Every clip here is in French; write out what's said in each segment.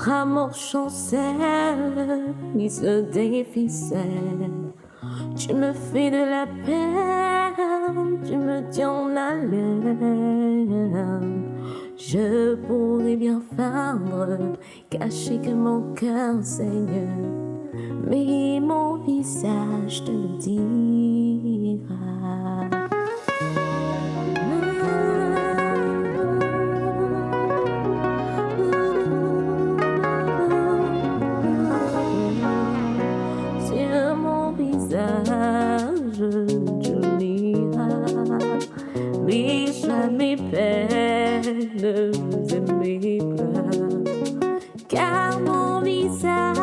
Notre amour chancelle, mise des ficelles. Tu me fais de la peine, tu me tiens en haleine. Je pourrais bien feindre, cacher que mon cœur saigne, mais mon visage te le dira. Sur mon visage tu liras mes joies, mes peines et mes pleurs, car mon visage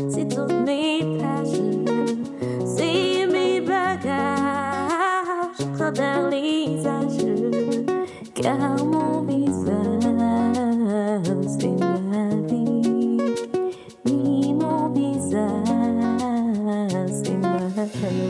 c'est toutes mes pages, c'est mes bagages à travers les âges, car mon visage c'est ma vie, oui mon visage c'est ma vie.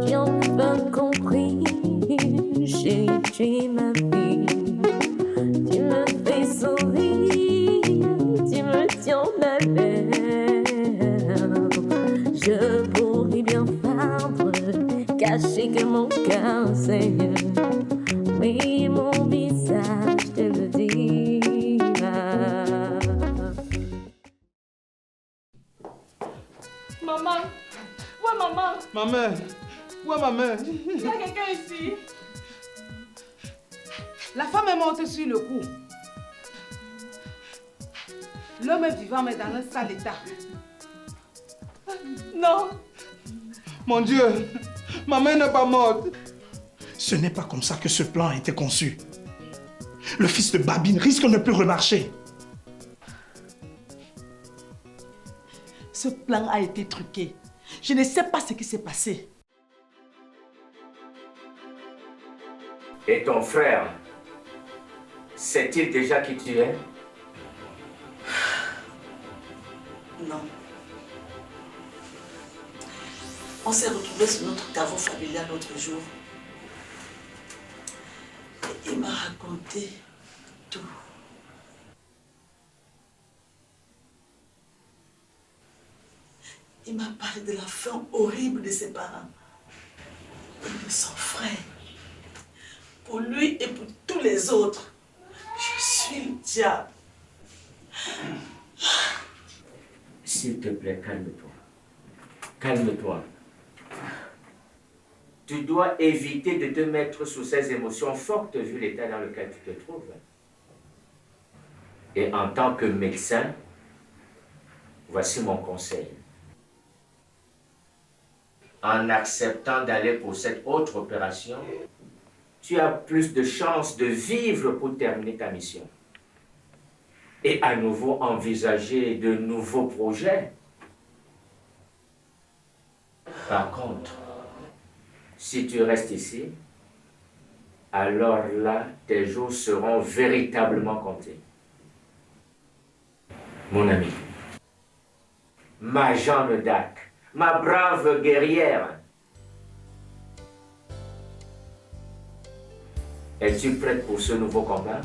J'ai enfin compris, j'ai ma vie. Tu me fais sourire, tu me tiens la lèvre. Je pourrais bien feindre, cacher que mon cœur saigne, mais mon visage te le dira. Maman! Ouais, maman! Maman! Ouais, maman! Il y a quelqu'un ici? La femme est morte sur le coup. L'homme est vivant mais dans un sale état. Non! Mon Dieu! Maman n'est pas morte! Ce n'est pas comme ça que ce plan a été conçu. Le fils de Babine risque de ne plus remarcher. Ce plan a été truqué. Je ne sais pas ce qui s'est passé. Et ton frère, sait-il déjà qui tu es? Non. On s'est retrouvés sur notre caveau familial l'autre jour. Et il m'a raconté tout. Il m'a parlé de la fin horrible de ses parents et de son frère. Pour lui et pour tous les autres, je suis le diable. S'il te plaît, calme-toi. Calme-toi. Tu dois éviter de te mettre sous ces émotions fortes vu l'état dans lequel tu te trouves. Et en tant que médecin, voici mon conseil. En acceptant d'aller pour cette autre opération, tu as plus de chances de vivre pour terminer ta mission. Et à nouveau envisager de nouveaux projets. Par contre, si tu restes ici, alors là, tes jours seront véritablement comptés. Mon ami, ma Jeanne d'Arc, ma brave guerrière, es-tu prête pour ce nouveau combat?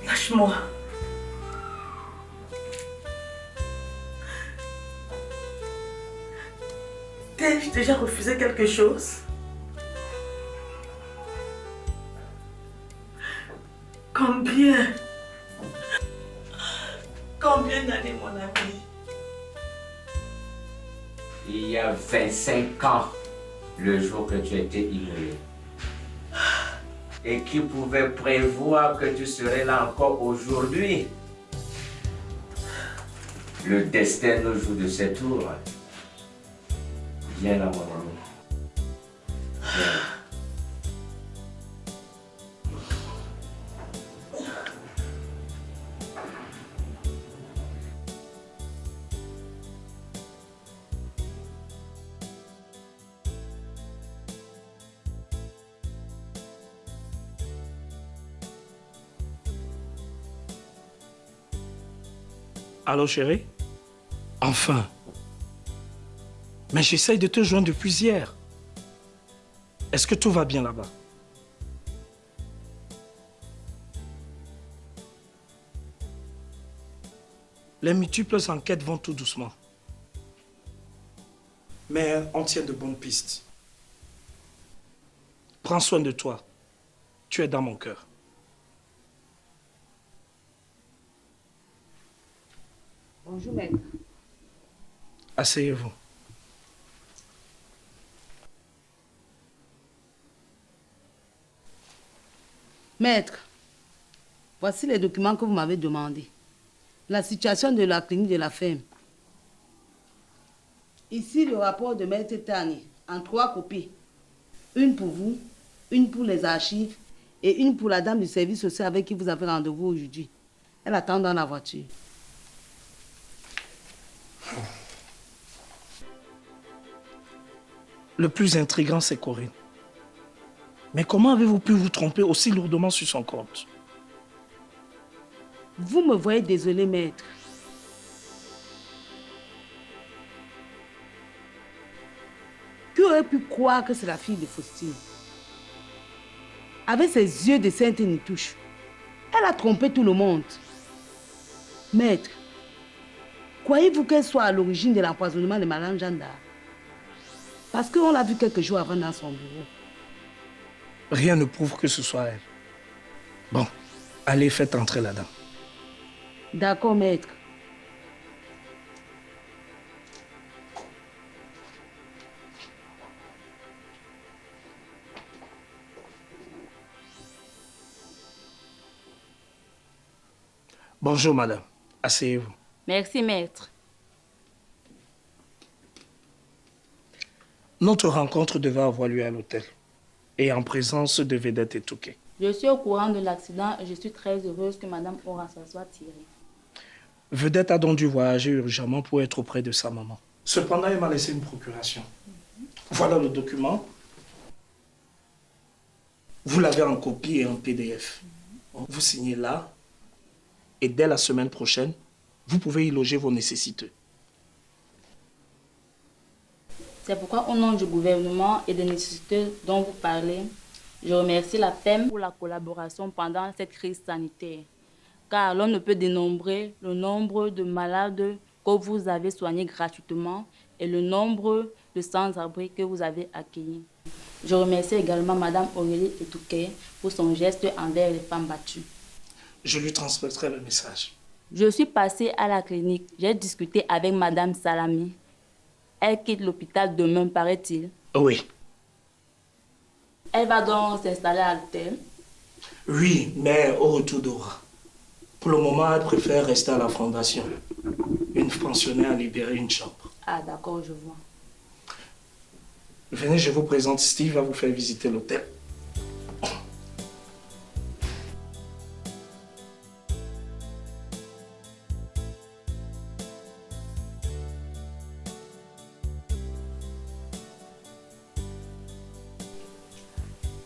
Lâche-moi. T'ai-je déjà refusé quelque chose? Combien? Combien d'années, mon ami? Il y a 25 ans, le jour que tu étais immolé. Et qui pouvait prévoir que tu serais là encore aujourd'hui? Le destin nous joue de ses tours. Viens là, mon ami. Viens. Allô, chérie? Enfin. Mais j'essaye de te joindre depuis hier. Est-ce que tout va bien là-bas? Les multiples enquêtes vont tout doucement. Mais on tient de bonnes pistes. Prends soin de toi. Tu es dans mon cœur. Bonjour, maître. Asseyez-vous. Maître, voici les documents que vous m'avez demandés. La situation de la clinique de la ferme. Ici, le rapport de maître Tani, en 3 copies. Une pour vous, une pour les archives et une pour la dame du service social avec qui vous avez rendez-vous aujourd'hui. Elle attend dans la voiture. Le plus intriguant, c'est Corinne. Mais comment avez-vous pu vous tromper aussi lourdement sur son compte? Vous me voyez désolé, maître. Qui aurait pu croire que c'est la fille de Faustine? Avec ses yeux de sainte Nitouche, elle a trompé tout le monde. Maître, croyez-vous qu'elle soit à l'origine de l'empoisonnement de Madame Jeanne d'Arc? Parce qu'on l'a vu quelques jours avant dans son bureau. Rien ne prouve que ce soit elle. Bon, allez, faites entrer la dame. D'accord, maître. Bonjour, madame. Asseyez-vous. Merci, maître. Notre rencontre devait avoir lieu à l'hôtel et en présence de Vedette et Touquet. Je suis au courant de l'accident et je suis très heureuse que Madame Orassa soit tirée. Vedette a donc dû voyager urgemment pour être auprès de sa maman. Cependant, elle m'a laissé une procuration. Voilà le document. Vous l'avez en copie et en PDF. Vous signez là et dès la semaine prochaine, vous pouvez y loger vos nécessités. C'est pourquoi, au nom du gouvernement et des nécessités dont vous parlez, je remercie la PEM pour la collaboration pendant cette crise sanitaire. Car l'on ne peut dénombrer le nombre de malades que vous avez soignés gratuitement et le nombre de sans-abri que vous avez accueillis. Je remercie également Mme Aurélie Etouquet pour son geste envers les femmes battues. Je lui transmettrai le message. Je suis passée à la clinique. J'ai discuté avec Mme Salami. Elle quitte l'hôpital demain, paraît-il. Oui. Elle va donc s'installer à l'hôtel. Oui, mais au retour d'Aura. Pour le moment, elle préfère rester à la fondation. Une pensionnaire a libéré une chambre. Ah, d'accord, je vois. Venez, je vous présente Steve, va vous faire visiter l'hôtel.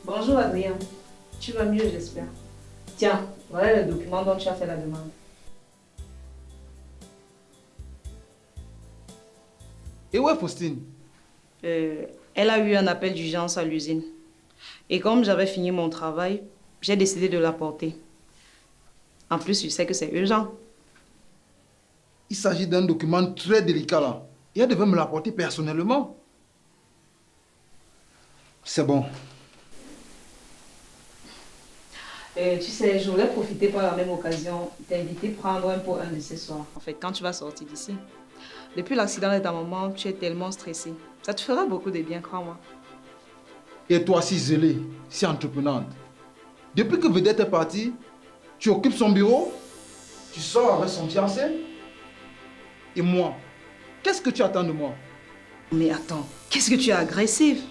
Bonjour Adrien, tu vas mieux j'espère. Tiens, voilà le document dont tu as fait la demande. Et où est Faustine? Elle a eu un appel d'urgence à l'usine. Et comme j'avais fini mon travail, j'ai décidé de l'apporter. En plus, je sais que c'est urgent. Il s'agit d'un document très délicat là. Et elle devait me l'apporter personnellement. C'est bon. Tu sais, je voulais profiter par la même occasion t'inviter à prendre un pot un de ces soirs. En fait, quand tu vas sortir d'ici. Depuis l'accident de ta maman, tu es tellement stressée. Ça te fera beaucoup de bien, crois-moi. Et toi, si zélée, si entreprenante. Depuis que Vedette est partie, tu occupes son bureau, tu sors avec son fiancé. Et moi, qu'est-ce que tu attends de moi? Mais attends, qu'est-ce que tu es agressive?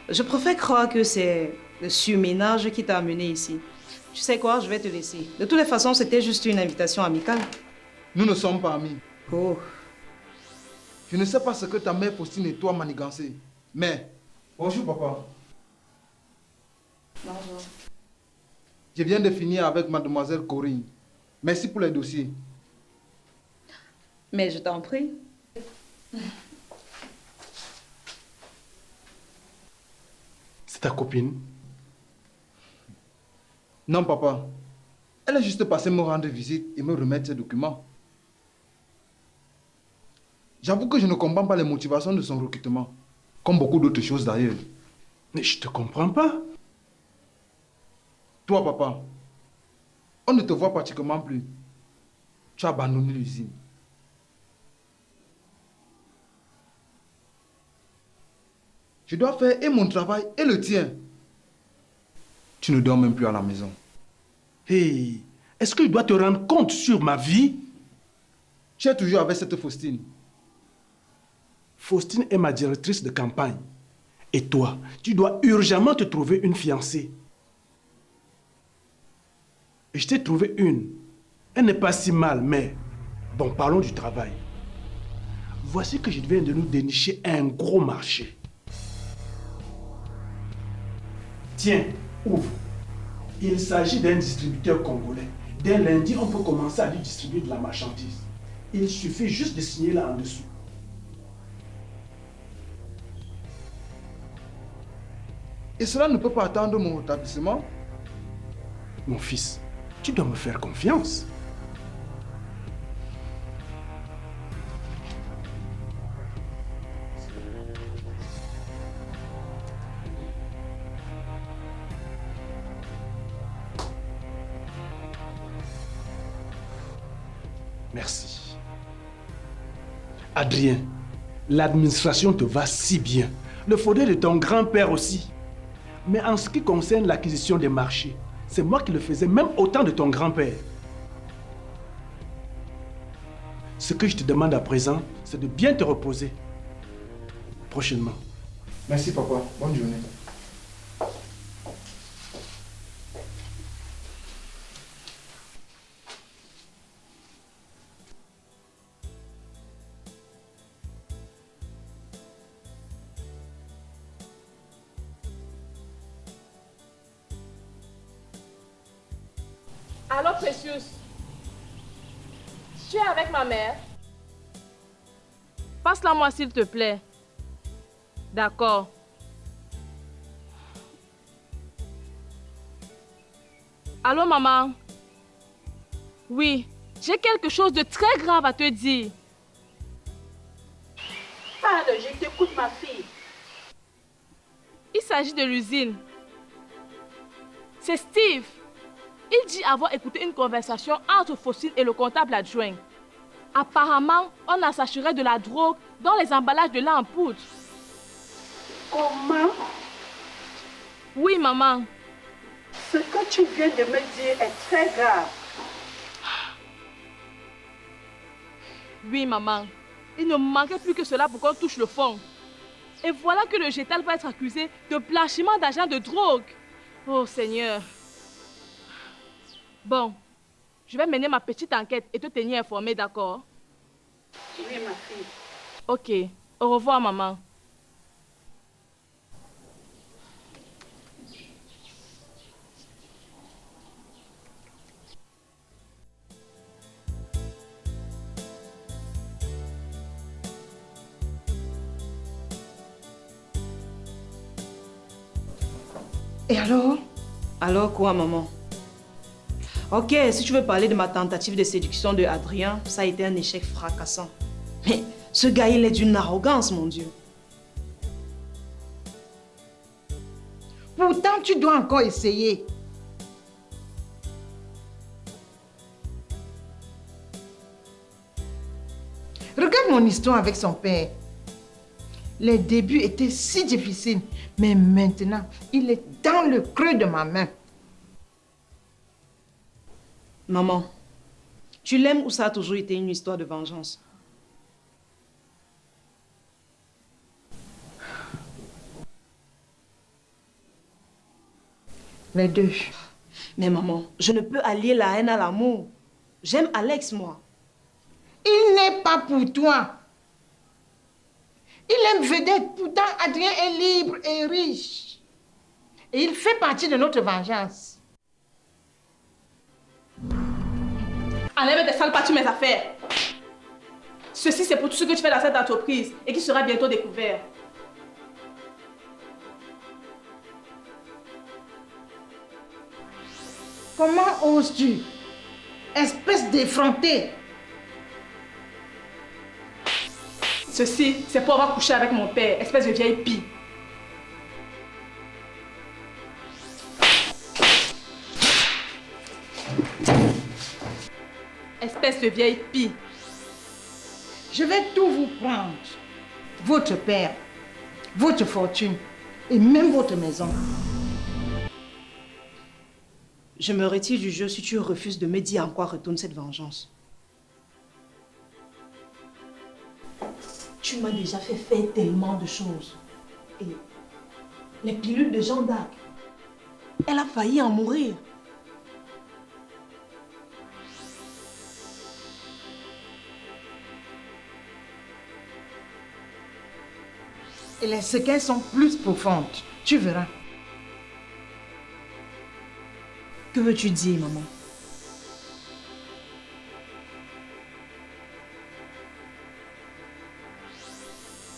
Je préfère croire que c'est le surménage qui t'a amené ici. Tu sais quoi, je vais te laisser. De toutes les façons, c'était juste une invitation amicale. Nous ne sommes pas amis. Oh. Je ne sais pas ce que ta mère Faustine et toi manigancez. Mais, bonjour papa. Bonjour. Je viens de finir avec mademoiselle Corinne. Merci pour les dossiers. Mais je t'en prie. C'est ta copine? Non, papa. Elle est juste passée me rendre visite et me remettre ses documents. J'avoue que je ne comprends pas les motivations de son recrutement. Comme beaucoup d'autres choses d'ailleurs. Mais je te comprends pas. Toi, papa, on ne te voit pratiquement plus. Tu as abandonné l'usine. Je dois faire et mon travail et le tien. Tu ne dors même plus à la maison. Hey, est-ce que je dois te rendre compte sur ma vie? Tu es toujours avec cette Faustine. Faustine est ma directrice de campagne. Et toi, tu dois urgemment te trouver une fiancée. Et je t'ai trouvé une. Elle n'est pas si mal, mais... Bon, parlons du travail. Voici que je viens de nous dénicher un gros marché. Tiens, ouvre. Il s'agit d'un distributeur congolais. Dès lundi, on peut commencer à lui distribuer de la marchandise. Il suffit juste de signer là en dessous. Et cela ne peut pas attendre mon rétablissement? Mon fils, tu dois me faire confiance. Merci. Adrien, l'administration te va si bien. Le faudrait de ton grand-père aussi. Mais en ce qui concerne l'acquisition des marchés, c'est moi qui le faisais même autant de ton grand-père. Ce que je te demande à présent, c'est de bien te reposer. Prochainement. Merci, papa. Bonne journée. Allô, Precious? Tu es avec ma mère? Passe-la moi s'il te plaît. D'accord. Allô, maman? Oui, j'ai quelque chose de très grave à te dire. Parle, je t'écoute, ma fille. Il s'agit de l'usine. C'est Steve. Il dit avoir écouté une conversation entre Faustine et le comptable adjoint. Apparemment, on a s'assuré de la drogue dans les emballages de lait en poudre. Comment? Oui, maman. Ce que tu viens de me dire est très grave. Oui, maman. Il ne manquait plus que cela pour qu'on touche le fond. Et voilà que le Gétal va être accusé de blanchiment d'argent de drogue. Oh, Seigneur. Bon, je vais mener ma petite enquête et te tenir informée, d'accord? Oui, ma fille. Ok. Au revoir, maman. Et alors? Alors quoi, maman? Ok, si tu veux parler de ma tentative de séduction de Adrien, ça a été un échec fracassant. Mais ce gars, il est d'une arrogance, mon Dieu. Pourtant, tu dois encore essayer. Regarde mon histoire avec son père. Les débuts étaient si difficiles, mais maintenant, il est dans le creux de ma main. Maman, tu l'aimes ou ça a toujours été une histoire de vengeance? Les deux. Mais maman, je ne peux allier la haine à l'amour. J'aime Alex, moi. Il n'est pas pour toi. Il aime vedette, pourtant Adrien est libre et riche. Et il fait partie de notre vengeance. Enlève tes sales pas mes affaires. Ceci, c'est pour tout ce que tu fais dans cette entreprise et qui sera bientôt découvert. Comment oses-tu? Espèce d'effronté! Ceci, c'est pour avoir couché avec mon père, espèce de vieille pie. Espèce de vieille pie. Je vais tout vous prendre. Votre père, votre fortune et même votre maison. Je me retire du jeu si tu refuses de me dire en quoi retourne cette vengeance. Tu m'as déjà fait faire tellement de choses. Et les pilules de Jeanne d'Arc, elle a failli en mourir. Et les séquelles sont plus profondes. Tu verras. Que veux-tu dire, maman?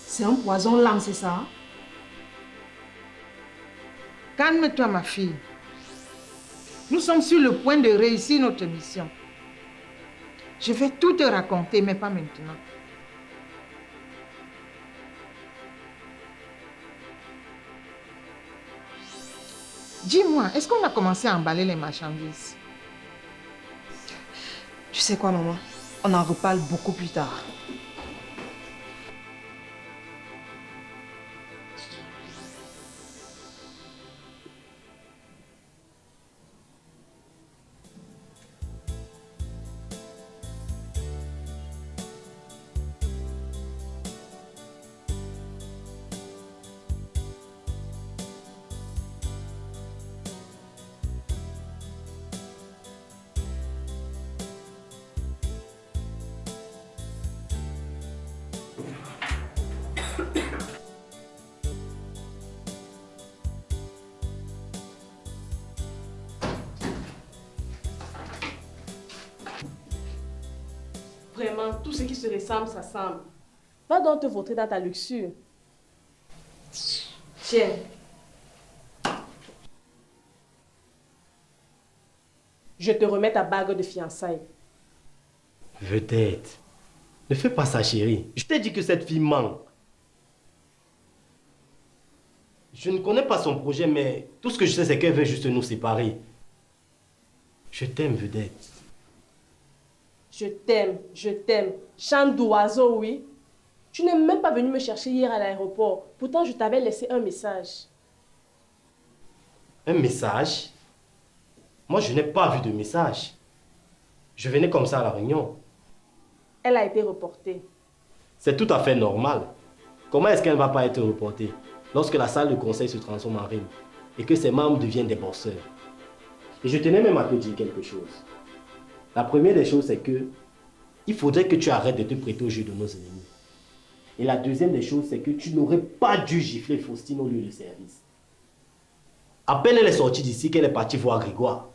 C'est un poison lent, c'est ça? Calme-toi, ma fille. Nous sommes sur le point de réussir notre mission. Je vais tout te raconter, mais pas maintenant. Dis-moi, est-ce qu'on a commencé à emballer les marchandises? Tu sais quoi, maman? On en reparle beaucoup plus tard. Vraiment, tout ce qui se ressemble, ça semble. Va donc te vautrer dans ta luxure. Tiens. Je te remets ta bague de fiançailles. Vedette, ne fais pas ça, chérie. Je t'ai dit que cette fille manque. Je ne connais pas son projet, mais tout ce que je sais, c'est qu'elle veut juste nous séparer. Je t'aime, Vedette. Je t'aime. Chant d'oiseau, oui. Tu n'es même pas venu me chercher hier à l'aéroport. Pourtant, je t'avais laissé un message. Un message? Moi, je n'ai pas vu de message. Je venais comme ça à la réunion. Elle a été reportée. C'est tout à fait normal. Comment est-ce qu'elle ne va pas être reportée lorsque la salle de conseil se transforme en ring et que ses membres deviennent des bosseurs? Et je tenais même à te dire quelque chose. La première des choses, c'est que il faudrait que tu arrêtes de te prêter au jeu de nos ennemis. Et la deuxième des choses, c'est que tu n'aurais pas dû gifler Faustine au lieu de service. À peine elle est sortie d'ici qu'elle est partie voir Grégoire.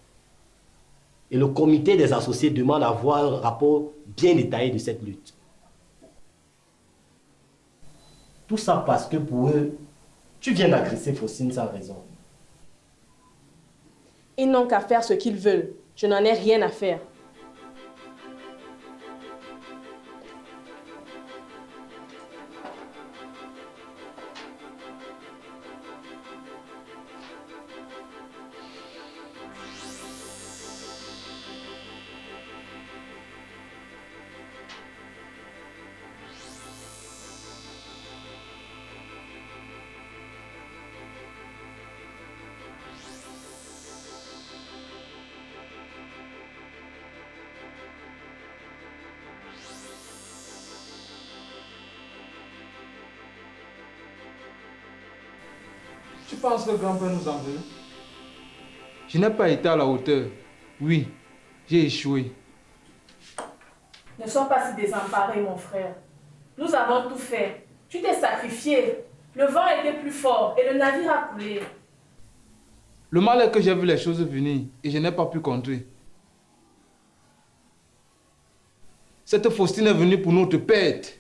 Et le comité des associés demande à voir un rapport bien détaillé de cette lutte. Tout ça parce que pour eux, tu viens d'agresser Faustine sans raison. Ils n'ont qu'à faire ce qu'ils veulent. Je n'en ai rien à faire. Tu penses que grand-père nous en veut? Je n'ai pas été à la hauteur. Oui, j'ai échoué. Ne sois pas si désemparé, mon frère. Nous avons tout fait. Tu t'es sacrifié. Le vent était plus fort et le navire a coulé. Le mal est que j'ai vu les choses venir et je n'ai pas pu contrer. Cette Faustine est venue pour notre pète.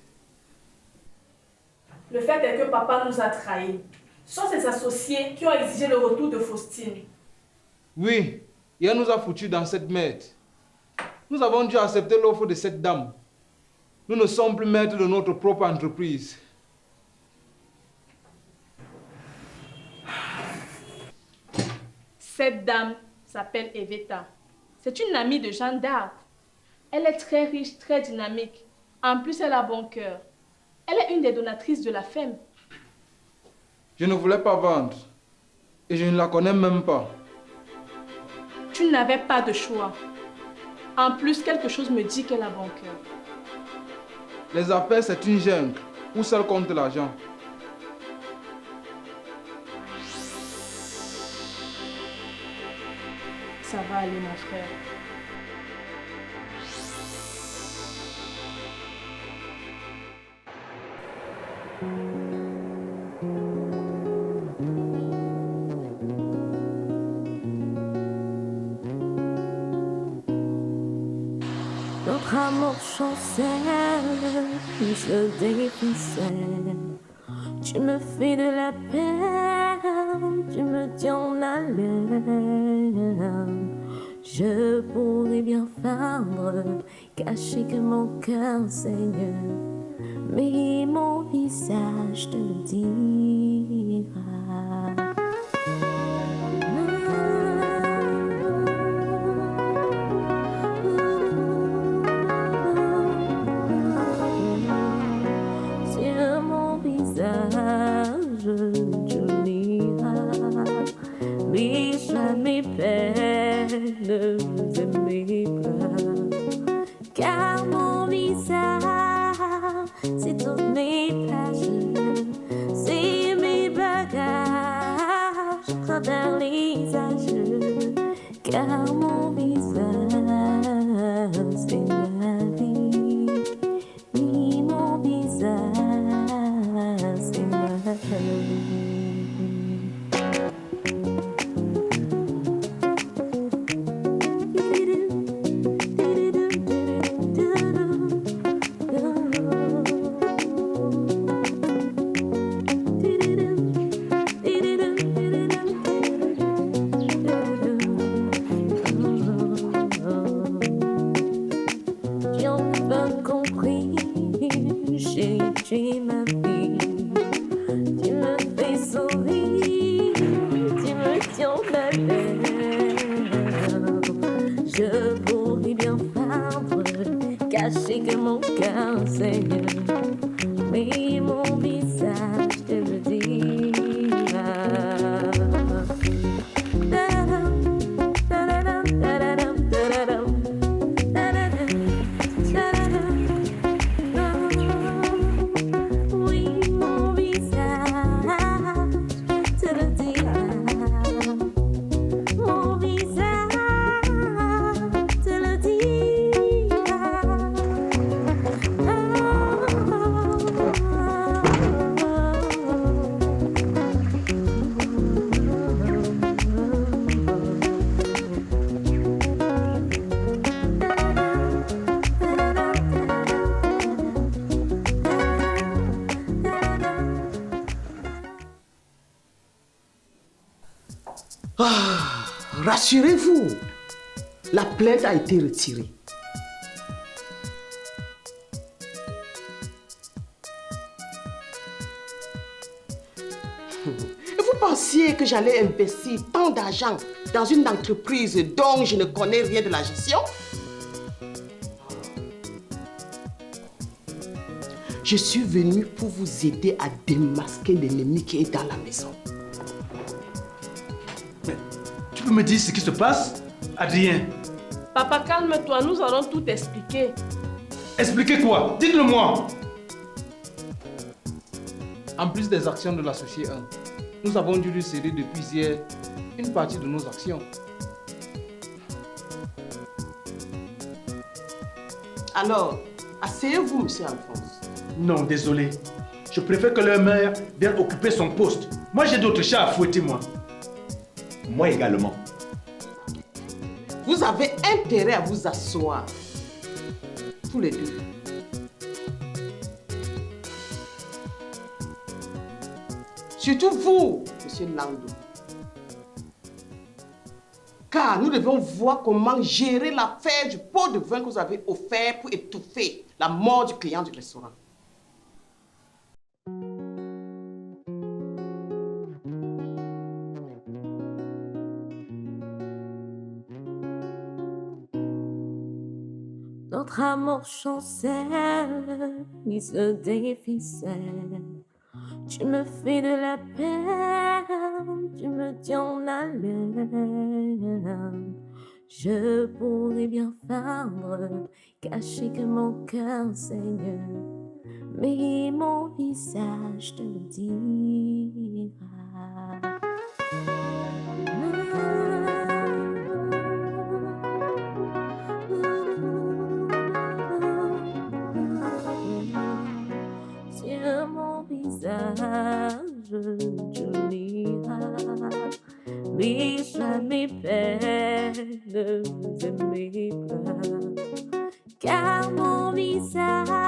Le fait est que papa nous a trahis. Ce sont ses associés qui ont exigé le retour de Faustine. Oui, et elle nous a foutus dans cette merde. Nous avons dû accepter l'offre de cette dame. Nous ne sommes plus maîtres de notre propre entreprise. Cette dame s'appelle Eveta. C'est une amie de Jeanne d'Arc. Elle est très riche, très dynamique. En plus, elle a bon cœur. Elle est une des donatrices de la FEM. Je ne voulais pas vendre. Et je ne la connais même pas. Tu n'avais pas de choix. En plus, quelque chose me dit qu'elle a bon cœur. Les affaires, c'est une jungle où seul compte l'argent. Ça va aller, mon frère. Notre amour chancelle, se déficelle. Tu me fais de la peine, tu me tiens en haleine. Je pourrais bien feindre, cacher que mon cœur saigne, mais mon visage te le dira. Sur mon visage, tu liras mes joies, mes peines et mes pleurs. Car mon visage, c'est toutes mes pages, c'est mes bagages à travers les âges. Car mon visage, c'est ma vie. Oui, mon visage, c'est ma vie. J'ai ma vie, tu me fais sourire, tu me tiens la lèvre. Je pourrais bien feindre, cacher que mon cœur saigne, mais mon visage te le dira. Rassurez-vous, la plainte a été retirée. Vous pensiez que j'allais investir tant d'argent dans une entreprise dont je ne connais rien de la gestion? Je suis venue pour vous aider à démasquer l'ennemi qui est dans la maison. Tu peux me dire ce qui se passe, Adrien? Papa, calme-toi, nous allons tout expliquer. Expliquez quoi? Dites-le-moi. En plus des actions de l'associé 1, nous avons dû lui céder depuis hier une partie de nos actions. Alors, asseyez-vous, monsieur Alphonse. Non, désolé. Je préfère que leur mère vienne occuper son poste. Moi, j'ai d'autres chats à fouetter, moi. Moi également. Vous avez intérêt à vous asseoir. tous les deux. Surtout vous, monsieur Nando. Car nous devons voir comment gérer l'affaire du pot de vin que vous avez offert pour étouffer la mort du client du restaurant. Notre amour chancelle, il se déficelle. Tu me fais de la peine, tu me tiens en haleine. Je pourrais bien feindre, cacher que mon cœur saigne, mais mon visage te le dira. Sur mon visage, tu liras mes peines et mes pleurs, car mon visage